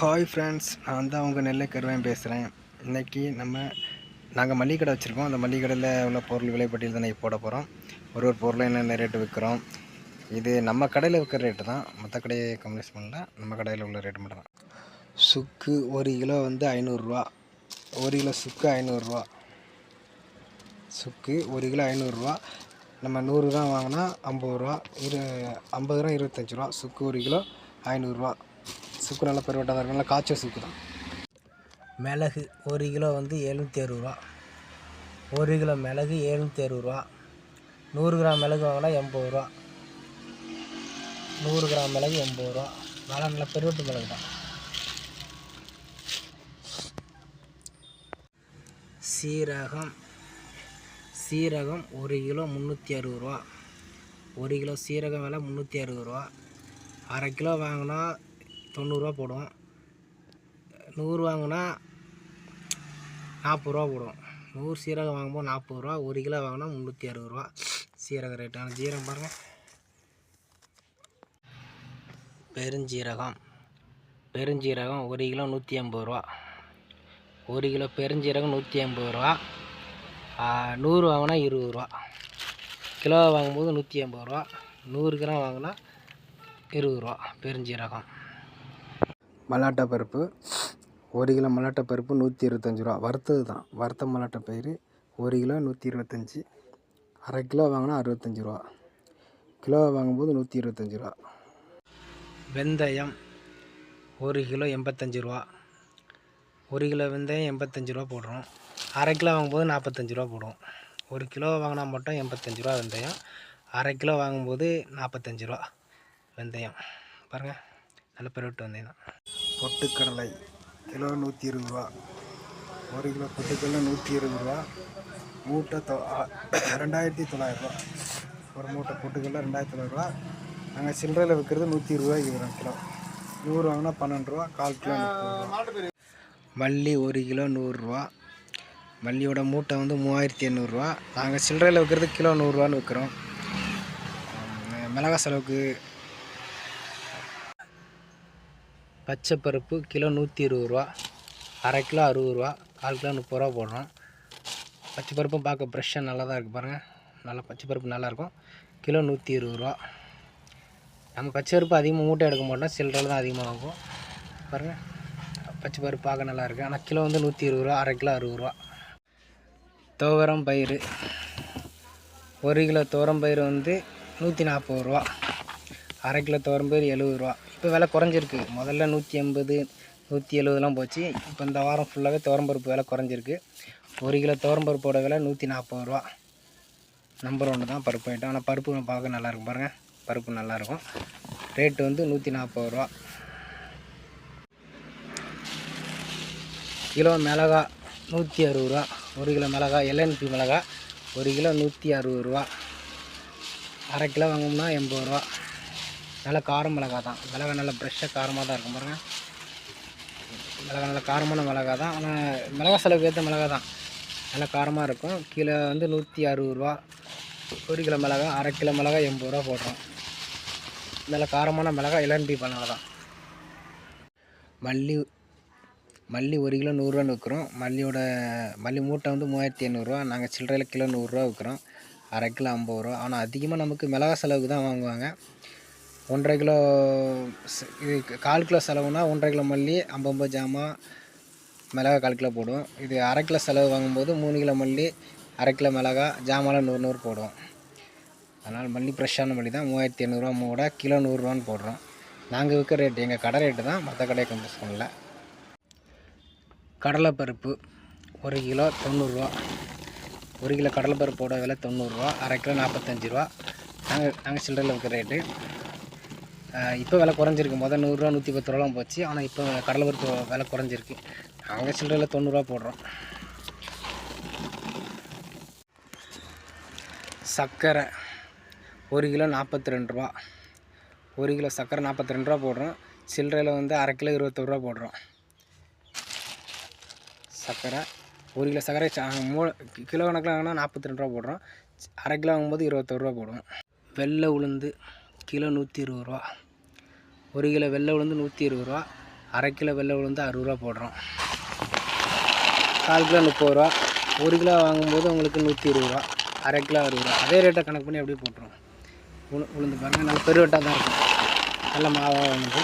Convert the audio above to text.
Hi friends, நான் தான் உங்கள் நெல்லை கருவேன் பேசுகிறேன். இன்றைக்கி நாங்கள் மளிகை கடை வச்சுருக்கோம். அந்த மளிகை கடையில் உள்ள பொருள் விலைப்பட்டியல் தான் போட போகிறோம். ஒரு பொருளும் என்னென்ன ரேட்டு விற்கிறோம். இது நம்ம கடையில் விற்கிற ரேட்டு தான், மற்ற கடையை கம்ப்ளைஸ் பண்ணல. நம்ம கடையில் உள்ள ரேட்டு மட்டும் தான். சுக்கு 1 கிலோ வந்து 500 1 கிலோ சுக்கு 500 சுக்கு 1 கிலோ 500 நம்ம 100 கிராம் வாங்கினா 50 ரூபா, 50 கிராம் 25 சுக்கு 1 கிலோ 500 சுக்கு நல்லா பெருவட்டாக தான் இருக்கும், நல்லா காய்ச்சல் சுக்கு தான். மிளகு 1 கிலோ வந்து 760 1 கிலோ மிளகு 760 100 கிராம் மிளகு வாங்கினா 80 100 கிராம் மிளகு 80 நல்லா பெருவட்டு மிளகு தான். சீரகம் 1 கிலோ 360 1 கிலோ சீரகம் விலை 360 அரை கிலோ வாங்கினா 90 போடும். 100 வாங்கினா 40 போடும். 100 சீரகம் வாங்கும்போது 40 1 கிலோ வாங்கினா 360 சீரக ரேட்டான. ஜீரகம் பாருங்கள். பெருஞ்சீரகம் 1 கிலோ 180 1 கிலோ பெருஞ்சீரகம் 180 100 வாங்கினா 20 கிலோ வாங்கும்போது 180 100 கிராம் வாங்கினா 20 பெருஞ்சீரகம். மல்லாட்டை பருப்பு 1 கிலோ மல்லாட்டை பருப்பு 125 வறுத்தது தான். வறுத்த மல்லாட்டை பயிறு 1 கிலோ 125 அரை கிலோ வாங்கினா 65 கிலோ வாங்கும்போது 125 வெந்தயம் 1 கிலோ 85 1 கிலோ வெந்தயம் 85 போடுறோம். அரை கிலோ வாங்கும்போது 45 போடுவோம். 1 கிலோ வாங்கினா மட்டும் 85 வெந்தயம், அரை கிலோ வாங்கும்போது 45 வெந்தயம். பாருங்கள், நல்ல பெருவிட்டு வெந்தயம் தான். பொட்டுக்கடலை கிலோ 120 1 கிலோ பொட்டுக்கடலை 120 மூட்டை 2900 ஒரு மூட்டை பொட்டுக்கடலை 2900. நாங்கள் சில்லறையில் விற்கிறது 120 வரும் கிலோ. 100 வாங்கினா 12 1/4 கிலோ 30. மல்லி 1 கிலோ 100 மல்லியோட மூட்டை வந்து 3800. நாங்கள் சில்லறையில் விற்கிறது கிலோ 100 விற்கிறோம். மிளகா செலவுக்கு. பச்சைப்பருப்பு கிலோ 120 அரை கிலோ 60 1/4 கிலோ 30 போடுறோம். பச்சைப்பருப்பும் பார்க்க ஃப்ரெஷ்ஷாக நல்லா தான் இருக்குது பாருங்கள். நல்லா பச்சைப்பருப்பு நல்லாயிருக்கும். கிலோ 120. நம்ம பச்சைப்பருப்பு அதிகமாக மூட்டை எடுக்க மாட்டோம், சில்லறையில் தான் அதிகமாக ஆகும். பாருங்கள், பச்சைப்பருப்பு பார்க்க நல்லா இருக்குது. ஆனால் கிலோ வந்து 120 அரை கிலோ 60. துவரம் பயிறு 1 கிலோ துவரம் பயிறு வந்து 140 அரை கிலோ துவரம் பயிறு 70. இப்போ விலை குறைஞ்சிருக்கு. முதல்ல 180 170 போச்சு. இப்போ இந்த வாரம் ஃபுல்லாகவே துவரம்பருப்பு விலை குறைஞ்சிருக்கு. 1 கிலோ துவரம்பருப்போட விலை 140 நம்பர் 1 தான் பருப்பு ஐட்டம். ஆனால் பருப்பு பார்க்க நல்லாயிருக்கும் பாருங்கள். பருப்பு நல்லாயிருக்கும். ரேட்டு வந்து 140 கிலோ. மிளகா 160 1 கிலோ மிளகா LNP மிளகா 1 கிலோ 160 அரை கிலோ வாங்கணும்னா 80. நல்ல காரம் மிளகா தான். மிளகா நல்லா ஃப்ரெஷ்ஷாக காரமாக தான் இருக்கும் பாருங்கள். மிளகா நல்லா காரமான மிளகா தான். ஆனால் மிளகா செலவுக்கு ஏற்ற மிளகா தான். நல்லா காரமாக இருக்கும். கிலோ வந்து 160 1 கிலோ மிளகா. அரை கிலோ மிளகா 80 போடுறோம். நல்ல காரமான மிளகா LNP மிளகா தான். மல்லி 1 கிலோ 100 விற்கிறோம். மல்லி மூட்டை வந்து 3800. நாங்கள் சில்லறையில் கிலோ 100 விற்கிறோம். அரை கிலோ 50. ஆனால் அதிகமாக நமக்கு மிளகா செலவுக்கு தான் வாங்குவாங்க. 1/2 கிலோ இது 1/4 கிலோ செலவுனா 1/2 கிலோ மல்லி 50 ஜாமான் மிளகா 1/4 கிலோ போடுவோம். இது அரை கிலோ செலவு வாங்கும்போது 3 கிலோ மல்லி அரை கிலோ மிளகா ஜாமான் 100 போடுவோம். அதனால் மல்லி ஃப்ரெஷ்ஷான மல்லி தான் 3800 மூட கிலோ 100 போடுறோம். நாங்கள் விற்கிற ரேட்டு எங்கள் கடை ரேட்டு தான், மற்ற கடையை கம்பேர் பண்ணல. கடலைப்பருப்பு 1 கிலோ 90 1 கிலோ கடலைப்பருப்போட விலை 90 அரை கிலோ 45 நாங்கள் சில்லறையில் விற்கிற ரேட்டு. இப்போ விலை குறைஞ்சிருக்கு. முதல் 100 110 போச்சு. ஆனால் இப்போ கடலைப்பருப்பு விலை குறைஞ்சிருக்கு. நாங்கள் சில்லறையில் 90 போடுறோம். சர்க்கரை 1 கிலோ 42 1 கிலோ சர்க்கரை 42 போடுறோம். சில்லறையில் வந்து அரை கிலோ 21 போடுறோம். சர்க்கரை 1 கிலோ சர்க்கரை கிலோ கணக்கில் வாங்கினா 42 போடுறோம். அரை கிலோ வாங்கும்போது 21 போடுவோம். வெள்ளை உளுந்து கிலோ 120 1 கிலோ வெள்ளை உளுந்து 120 அரை கிலோ வெள்ளை உளுந்து 60 ரூபா போடுறோம். 4 கிலோ 30 ரூபா. 1 கிலோ வாங்கும்போது உங்களுக்கு 120 ரூபா. அரை கிலோ 60 ரூபா. அதே ரேட்டை கணக்கு பண்ணி அப்படியே போட்டுருவோம். உளுந்து பாருங்கள், நல்ல பெருவெட்டாக தான் இருக்கும், நல்ல மாவாக வந்து